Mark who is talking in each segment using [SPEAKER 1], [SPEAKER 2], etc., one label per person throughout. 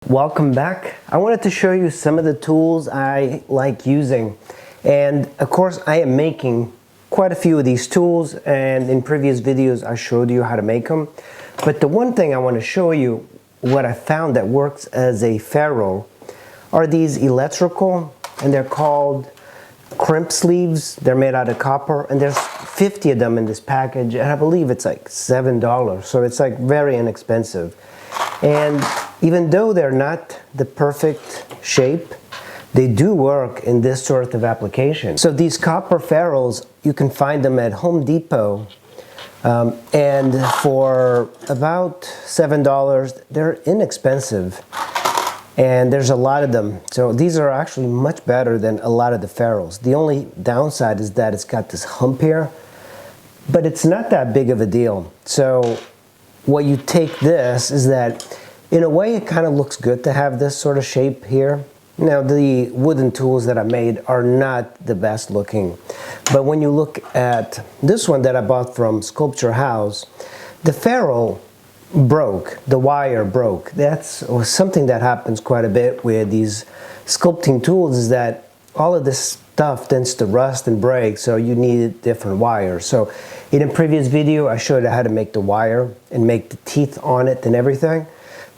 [SPEAKER 1] Welcome back. I wanted to show you some of the tools I like using, and of course I am making quite a few of these tools, and in previous videos I showed you how to make them. But the one thing I want to show you, what I found that works as a ferrule, are these electrical, and they're called Crimp Sleeves. They're made out of copper, and there's 50 of them in this package, and I believe it's like $7, so it's like very inexpensive. And even though they're not the perfect shape, they do work in this sort of application. So these copper ferrules, you can find them at Home Depot, and for about $7, they're inexpensive. And there's a lot of them. So these are actually much better than a lot of the ferrules. The only downside is that it's got this hump here, but it's not that big of a deal. So what you take this is that, in a way, it kind of looks good to have this sort of shape here. Now, the wooden tools that I made are not the best looking, but when you look at this one that I bought from Sculpture House, the ferrule broke, the wire broke. That's something that happens quite a bit with these sculpting tools, is that all of this stuff tends to rust and break, so you need different wires. So in a previous video I showed you how to make the wire and make the teeth on it and everything.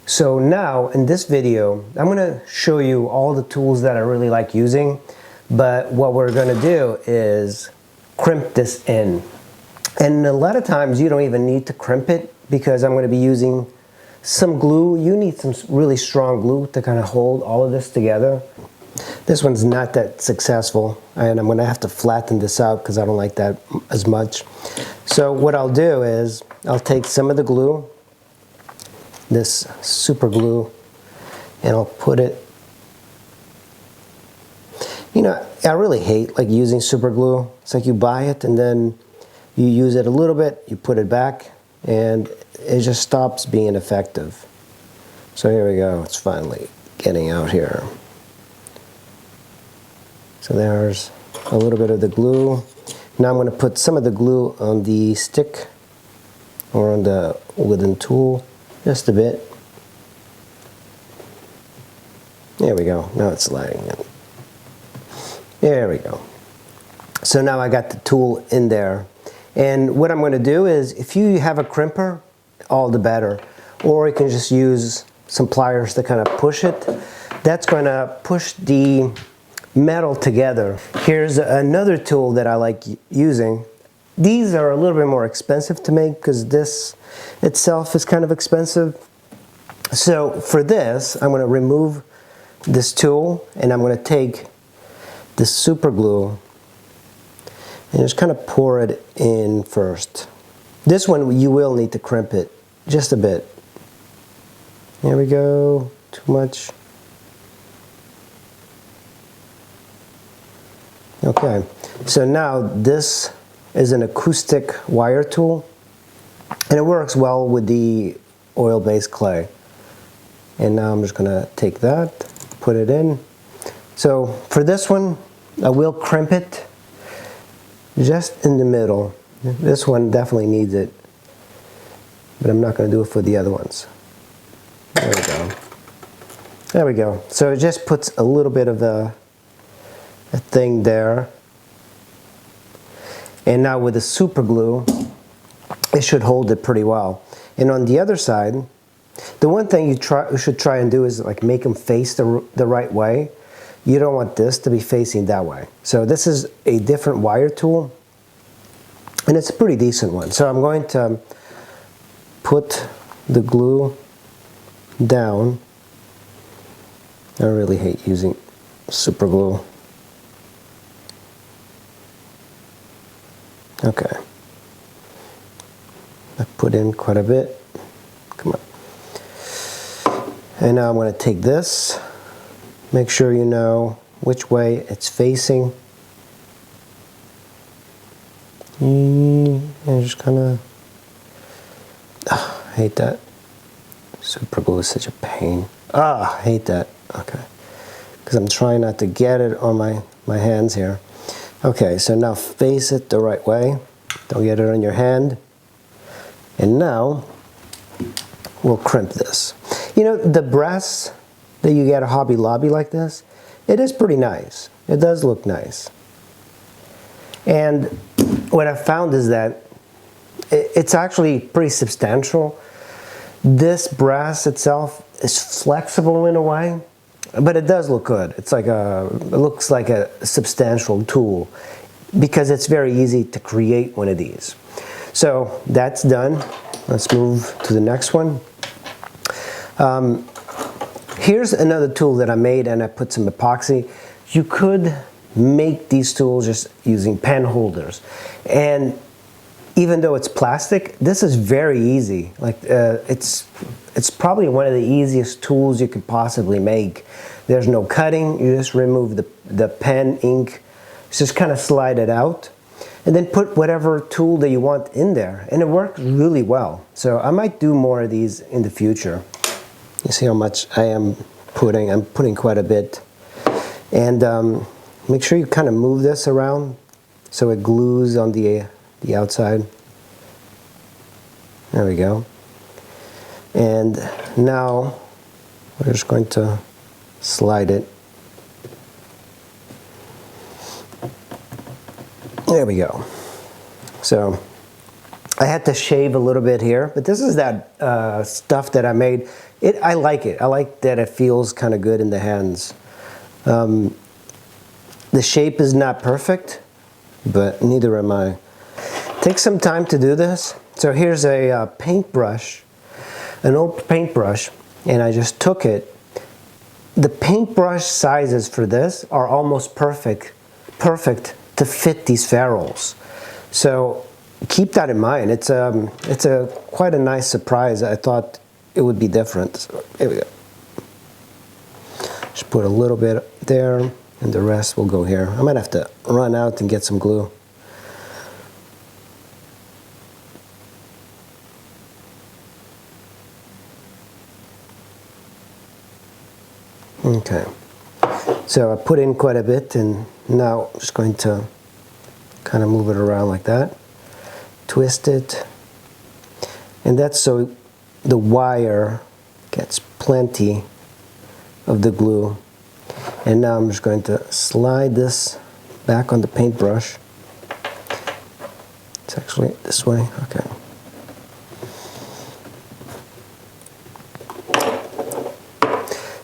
[SPEAKER 1] So now in this video I'm going to show you all the tools that I really like using, but what we're going to do is crimp this in. And a lot of times you don't even need to crimp it, because I'm going to be using some glue. You need some really strong glue to kind of hold all of this together. This one's not that successful, and I'm going to have to flatten this out because I don't like that as much. So what I'll do is I'll take some of the glue, this super glue, and I'll put it, you know, I really hate like using super glue. It's like you buy it and then you use it a little bit, you put it back, and it just stops being effective. So here we go, it's finally getting out here. So there's a little bit of the glue. Now I'm going to put some of the glue on the stick or on the wooden tool, just a bit. There we go, now it's sliding in. There we go. So now I got the tool in there. And what I'm going to do is, if you have a crimper, all the better. Or you can just use some pliers to kind of push it. That's going to push the metal together. Here's another tool that I like using. These are a little bit more expensive to make because this itself is kind of expensive. So for this, I'm going to remove this tool, and I'm going to take this super glue and just kind of pour it in first. This one you will need to crimp it just a bit. There we go, too much. Okay, so now this is an acoustic wire tool, and it works well with the oil-based clay. And now I'm just gonna take that, put it in. So for this one, I will crimp it just in the middle. This one definitely needs it, but I'm not going to do it for the other ones. There we go. There we go. So it just puts a little bit of a thing there. And now with the super glue, it should hold it pretty well. And on the other side, the one thing you should try and do is like make them face the right way. You don't want this to be facing that way. So this is a different wire tool, and it's a pretty decent one. So I'm going to put the glue down. I really hate using super glue. Okay. I put in quite a bit. Come on. And now I'm going to take this. Make sure you know which way it's facing. And just kind of, I hate that. Super glue is such a pain. I hate that. Okay. Because I'm trying not to get it on my hands here. Okay, so now face it the right way. Don't get it on your hand. And now we'll crimp this. You know, the brass that you get a Hobby Lobby like this, it is pretty nice. It does look nice. And what I've found is that it's actually pretty substantial. This brass itself is flexible in a way, but it does look good. It's like it looks like a substantial tool because it's very easy to create one of these. So that's done. Let's move to the next one. Here's another tool that I made, and I put some epoxy. You could make these tools just using pen holders, and even though it's plastic, this is very easy. Like it's probably one of the easiest tools you could possibly make. There's no cutting. You just remove the pen ink, just kind of slide it out, and then put whatever tool that you want in there, and it works really well. So I might do more of these in the future. You see how much I am putting? I'm putting quite a bit. And make sure you kind of move this around so it glues on the outside. There we go. And now we're just going to slide it. There we go. So I had to shave a little bit here, but this is that stuff that I made. I like it. I like that it feels kind of good in the hands. The shape is not perfect, but neither am I. Takes some time to do this. So here's a paintbrush, an old paintbrush, and I just took it. The paintbrush sizes for this are almost perfect to fit these ferrules. So keep that in mind. It's quite a nice surprise. I thought it would be different. So here we go. Just put a little bit there, and the rest will go here. I might have to run out and get some glue. Okay, so I put in quite a bit, and now I'm just going to kind of move it around like that, twist it, and that's so the wire gets plenty of the glue. And now I'm just going to slide this back on the paintbrush. It's actually this way, okay.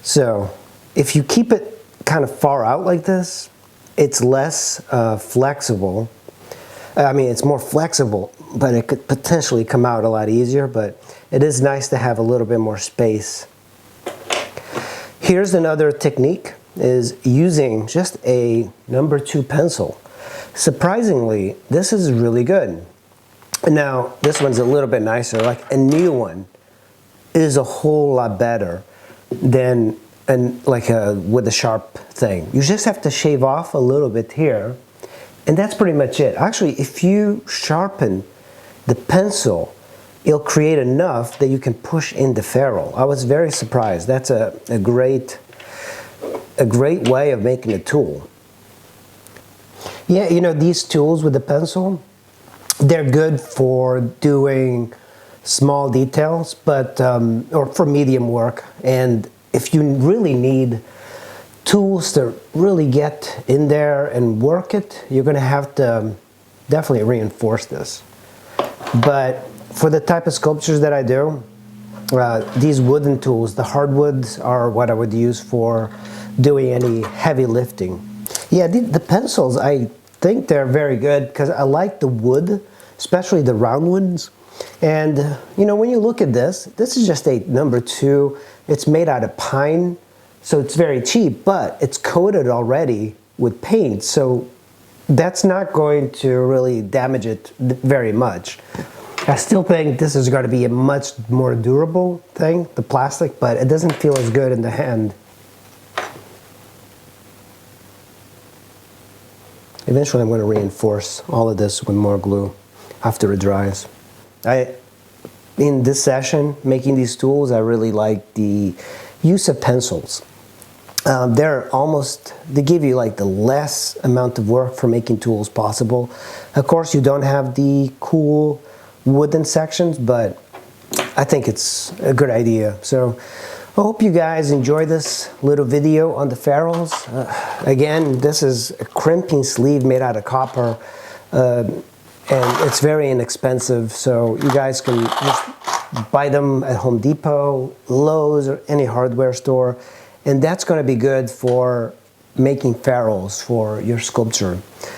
[SPEAKER 1] So if you keep it kind of far out like this, it's less flexible. I mean, it's more flexible, but it could potentially come out a lot easier, but it is nice to have a little bit more space. Here's another technique, is using just a number 2 pencil. Surprisingly, this is really good. Now, this one's a little bit nicer. Like a new one is a whole lot better than with a sharp thing. You just have to shave off a little bit here, and that's pretty much it. Actually, if you sharpen the pencil, it'll create enough that you can push in the ferrule. I was very surprised. That's a great way of making a tool. Yeah, you know, these tools with the pencil, they're good for doing small details, but or for medium work. And if you really need tools to really get in there and work it, you're going to have to definitely reinforce this. But for the type of sculptures that I do, these wooden tools, the hardwoods, are what I would use for doing any heavy lifting. Yeah, the pencils, I think they're very good because I like the wood, especially the round ones. And you know, when you look at this is just a number 2. It's made out of pine, so it's very cheap, but it's coated already with paint, so that's not going to really damage it very much. I still think this is going to be a much more durable thing, the plastic, but it doesn't feel as good in the hand. Eventually I'm going to reinforce all of this with more glue after it dries. In this session, making these tools, I really like the use of pencils. They give you like the less amount of work for making tools possible. Of course, you don't have the cool wooden sections, but I think it's a good idea. So I hope you guys enjoy this little video on the Ferrules. Again, this is a crimping sleeve made out of copper, and it's very inexpensive, so you guys can just buy them at Home Depot, Lowe's, or any hardware store, and that's going to be good for making ferrules for your sculpture.